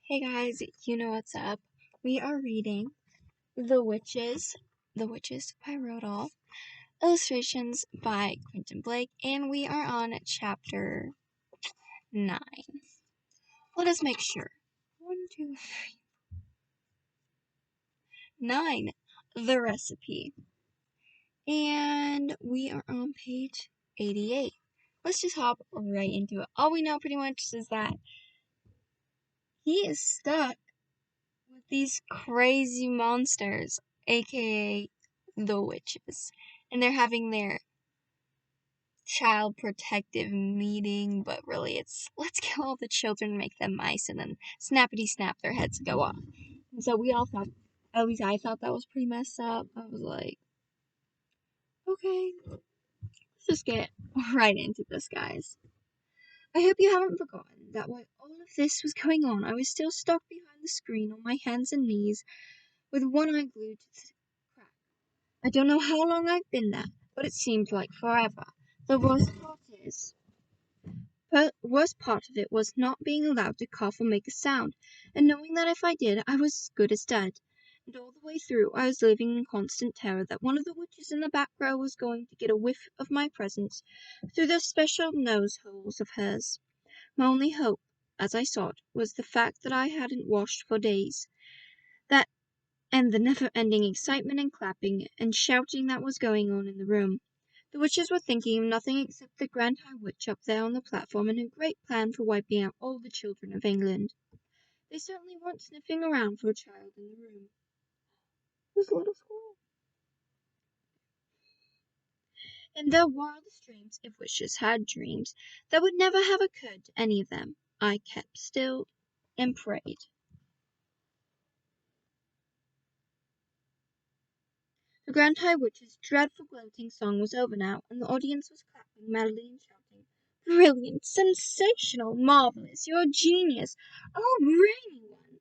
Hey guys, you know what's up? We are reading The Witches by Roald Dahl, illustrations by Quentin Blake, and we are on chapter 9. Let us make sure. 9. The recipe. And we are on page 88. Let's just hop right into it. All we know pretty much is that he is stuck with these crazy monsters, aka the witches. And they're having their child protective meeting, but really it's let's kill all the children and make them mice and then snappity snap their heads go off. And so we all thought, at least I thought that was pretty messed up. I was like, okay, let's just get right into this, guys. I hope you haven't forgotten that while all of this was going on, I was still stuck behind the screen on my hands and knees with one eye glued to the crack. I don't know how long I've been there, but it seemed like forever. The worst part of it was not being allowed to cough or make a sound, and knowing that if I did, I was as good as dead. And all the way through, I was living in constant terror that one of the witches in the back row was going to get a whiff of my presence through those special nose holes of hers. My only hope, as I saw it, was the fact that I hadn't washed for days. That and the never-ending excitement and clapping and shouting that was going on in the room. The witches were thinking of nothing except the Grand High Witch up there on the platform and her great plan for wiping out all the children of England. They certainly weren't sniffing around for a child in the room. This little squirrel. In their wildest dreams, if witches had dreams, that would never have occurred to any of them. I kept still and prayed. The Grand High Witch's dreadful gloating song was over now, and the audience was clapping madly and shouting, "Brilliant! Sensational! Marvelous! You're a genius! Oh, brainy one!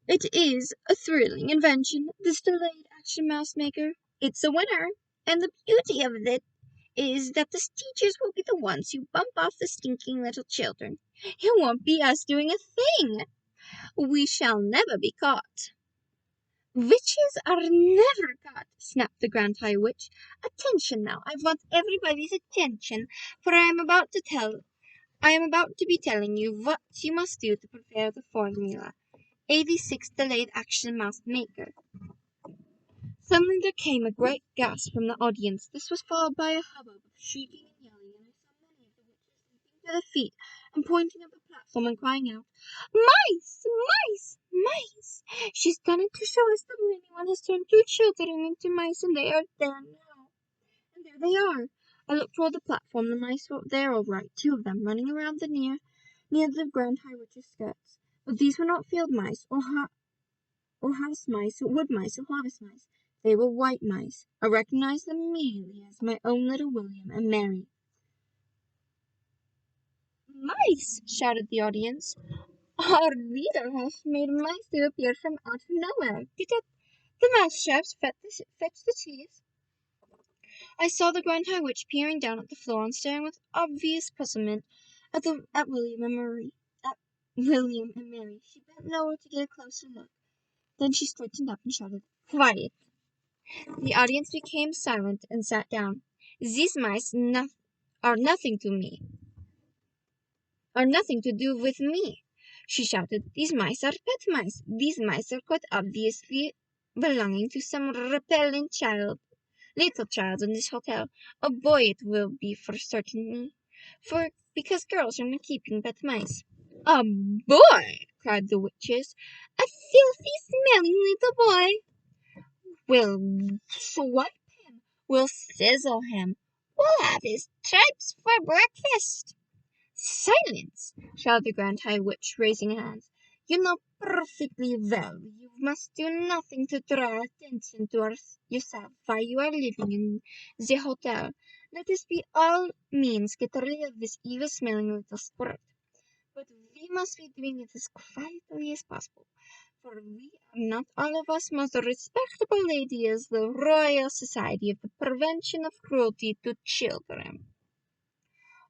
It is a thrilling invention, this delayed action mouse maker. It's a winner! And the beauty of it is that the teachers will be the ones who bump off the stinking little children. It won't be us doing a thing! We shall never be caught." "Witches are never caught," snapped the Grand High Witch. "Attention now, I want everybody's attention, for I am about to be telling you what you must do to prepare the formula. 86 delayed action mouse maker." Suddenly there came a great gasp from the audience. This was followed by a hubbub of shrieking and yelling, and I saw many of the witches leaping to their feet and pointing at the platform and crying out, "Mice! Mice! Mice! She's done it to show us that anyone has turned two children into mice, and they are there now." And there they are. I looked toward the platform. The mice were there all right, 2 of them, running around near the Grand High Witch's skirts. But these were not field mice, or house mice, or wood mice, or harvest mice. They were white mice. I recognized them immediately as my own little William and Mary. "Mice!" shouted the audience. "Our leader has made mice to appear from out of nowhere. Did the mouse chaps fetch the cheese?" I saw the Grand High Witch peering down at the floor and staring with obvious puzzlement at William and Mary. She bent lower to get a closer look. Then she straightened up and shouted, "Quiet!" The audience became silent and sat down. "These mice are nothing to me, are nothing to do with me," she shouted. "These mice are pet mice. These mice are quite obviously belonging to some repellent little child in this hotel. A boy it will be for certain, because girls are not keeping pet mice." "A boy!" cried the witches. "A filthy, smelling little boy! We'll swipe him. We'll sizzle him. We'll have his stripes for breakfast." "Silence!" shouted the Grand High Witch, raising her hands. "You know perfectly well you must do nothing to draw attention to yourself while you are living in the hotel. Let us by all means get rid of this evil-smelling little squirt. But we must be doing it as quietly as possible, for we are not all of us most respectable ladies of the Royal Society of the Prevention of Cruelty to Children."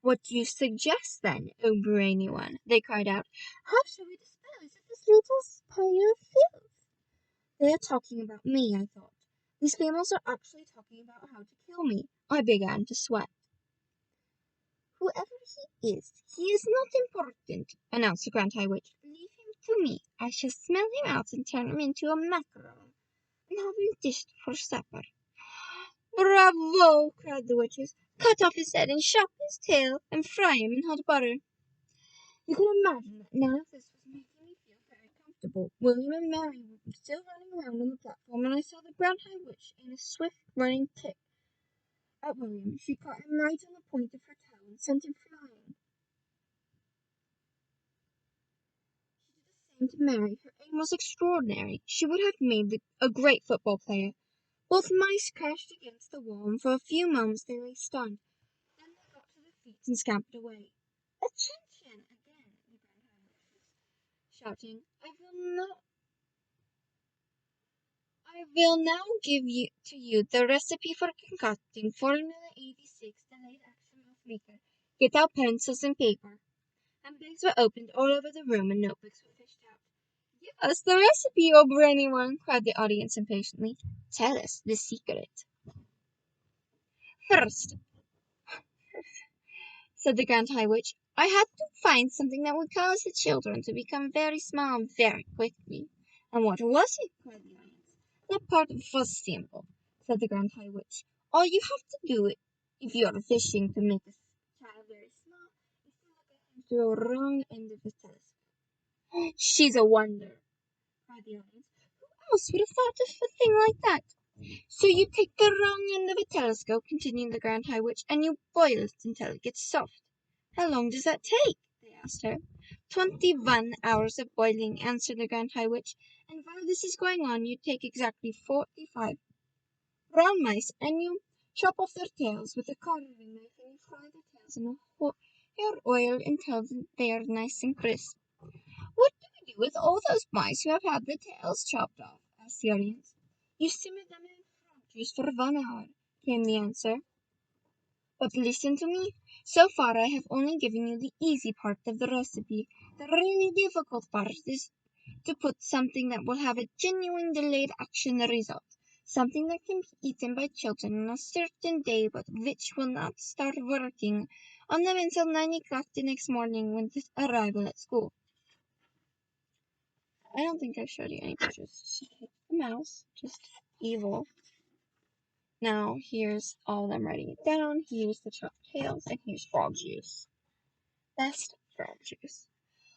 What do you suggest, then, O brainy one? They cried out. How shall we dispose of this little pile of filth? They are talking about me, I thought. These females are actually talking about how to kill me. I began to sweat. Whoever he is not important, announced the Grand High Witch. Leave him to me. I shall smell him out and turn him into a mackerel, and have him dished for supper. Bravo! Cried the witches. Cut off his head and chop his tail and fry him in hot butter. You can imagine that none of this was making me feel very comfortable. William and Mary were still running around on the platform, and I saw the Grand High Witch in a swift running kick at William. She caught him right on the point of her tail and sent him flying. She did the same to Mary. Her aim was extraordinary. She would have made a great football player. Both mice crashed against the wall, and for a few moments they lay stunned. Then they got to their feet and scampered away. Attention! Again, the Grand High Witch was shouting. I will now give to you the recipe for concocting Formula 86, the late action milk maker. Get out pencils and paper. And bags were opened all over the room and notebooks were fished out. Yes, the recipe, O brainy one, cried the audience impatiently. Tell us the secret. First, said the Grand High Witch, I had to find something that would cause the children to become very small very quickly. And what was it? Cried the audience. That part was simple, said the Grand High Witch. All you have to do, if you are wishing to make a child very small, is to look at him through a wrong end of the telescope. She's a wonder, cried the audience. Who else would have thought of a thing like that? So you take the wrong end of a telescope, continued the Grand High Witch, and you boil it until it gets soft. How long does that take? They asked her. 21 hours of boiling, answered the Grand High Witch, and while this is going on, you take exactly 45 brown mice, and you chop off their tails with a carving knife, and you fry the tails in a hair oil until they are nice and crisp. What do we do with all those mice who have had the tails chopped off? Asked the audience. You simmer them in frog juice for 1 hour, came the answer. But listen to me. So far I have only given you the easy part of the recipe. The really difficult part is to put something that will have a genuine delayed action result. Something that can be eaten by children on a certain day, but which will not start working on them until 9 o'clock the next morning when the arrival at school. I don't think I showed you any pictures. She hit the mouse, just evil. Now here's all of them writing it down. Here's the chopped tails, and here's frog juice. Best frog juice.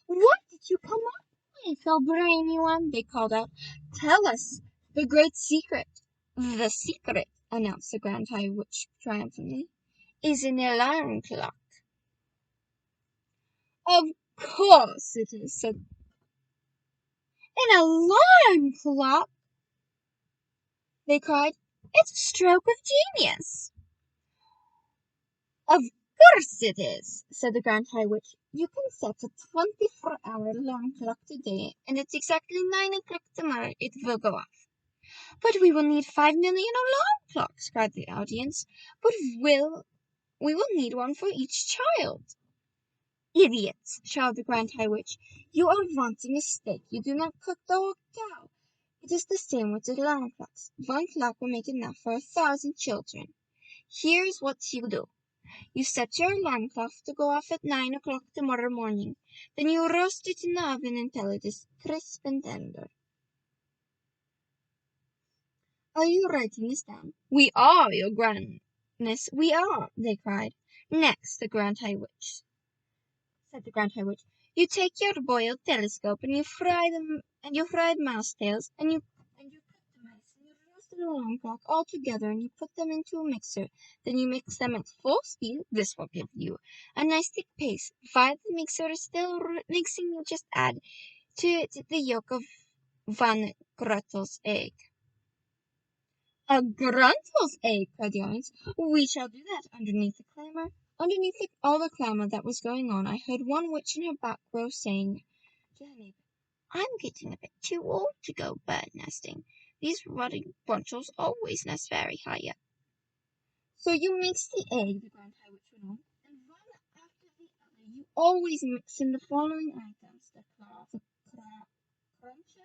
What did you come up with, oh brainy one? They called out. Tell us the great secret. The secret, announced the Grand High Witch triumphantly, is an alarm clock. Of course it is, said. An alarm clock? They cried. It's a stroke of genius. Of course it is, said the Grand High Witch. You can set a 24-hour alarm clock today, and at exactly 9 o'clock tomorrow it will go off. But we will need 5 million alarm clocks, cried the audience. But we will need one for each child. Idiots, shouted the Grand High Witch. You are wanting a steak. You do not cook the whole cow. It is the same with the alarm clocks. One clock will make enough for 1,000 children. Here's what you do. You set your alarm clock to go off at 9 o'clock tomorrow morning. Then you roast it in the oven until it is crisp and tender. Are you writing this down? We are, your grandness, we are, they cried. Next, said the Grand High Witch, you take your boiled telescope and you fry them, and you fried mouse tails, and you cook the mice, and you roast the alarm clock all together, and you put them into a mixer. Then you mix them at full speed. This will give you a nice thick paste. While the mixer is still mixing, you just add to it the yolk of one Gretel's egg. A Gruntel's egg, cried the audience. We shall do that. Underneath all the clamor that was going on, I heard one witch in her back row saying to her neighbor, I'm getting a bit too old to go bird nesting. These ruddy Grunchels always nest very high up. So you mix the egg, the Grand High Witch went on, and 1 always mix in the following items: the crunch,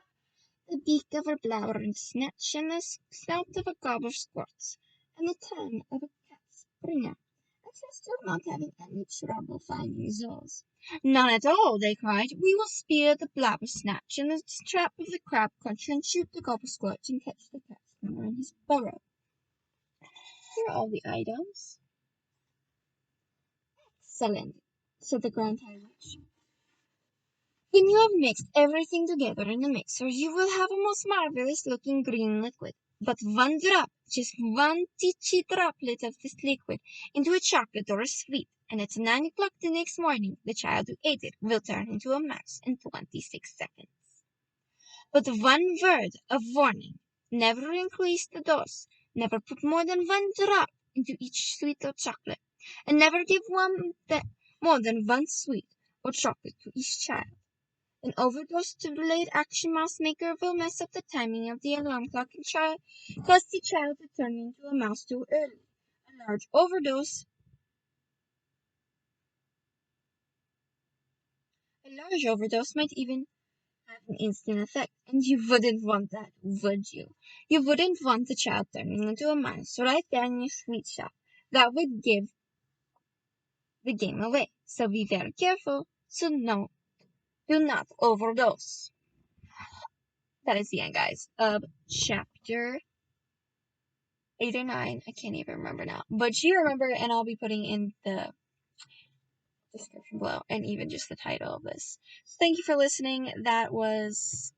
the beak of a blabber and snatch, and the snout of a gobbler squirts, and the tongue of a cat springer. And you're still not having any trouble finding those. None at all, they cried. We will spear the blabber snatch and the trap of the crab cruncher and shoot the gobbler squirt and catch the cat springer in his burrow. Here are all the items. Excellent, said the Grand High Witch. When you have mixed everything together in a mixer, you will have a most marvelous looking green liquid. But one drop, just one teeny droplet of this liquid into a chocolate or a sweet, and at 9 o'clock the next morning, the child who ate it will turn into a mouse in 26 seconds. But one word of warning: never increase the dose, never put more than one drop into each sweet or chocolate, and never give more than one sweet or chocolate to each child. An overdose to the late action mouse maker will mess up the timing of the alarm clock and cause the child to turn into a mouse too early. A large overdose might even have an instant effect, and you wouldn't want that, would you? You wouldn't want the child turning into a mouse right there in your sweet shop. That would give the game away. So be very careful. So no, do not overdose. That is the end, guys, of chapter 8 or 9. I can't even remember now. But you remember, and I'll be putting in the description below, and even just the title of this. So thank you for listening. That was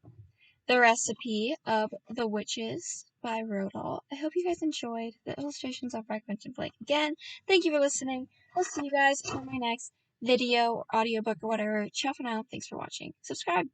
The Recipe of the Witches by Roald Dahl. I hope you guys enjoyed. The illustrations are by Quentin Blake. Again, thank you for listening. I'll see you guys on my next video, or audiobook, or whatever. Ciao for now. Thanks for watching. Subscribe.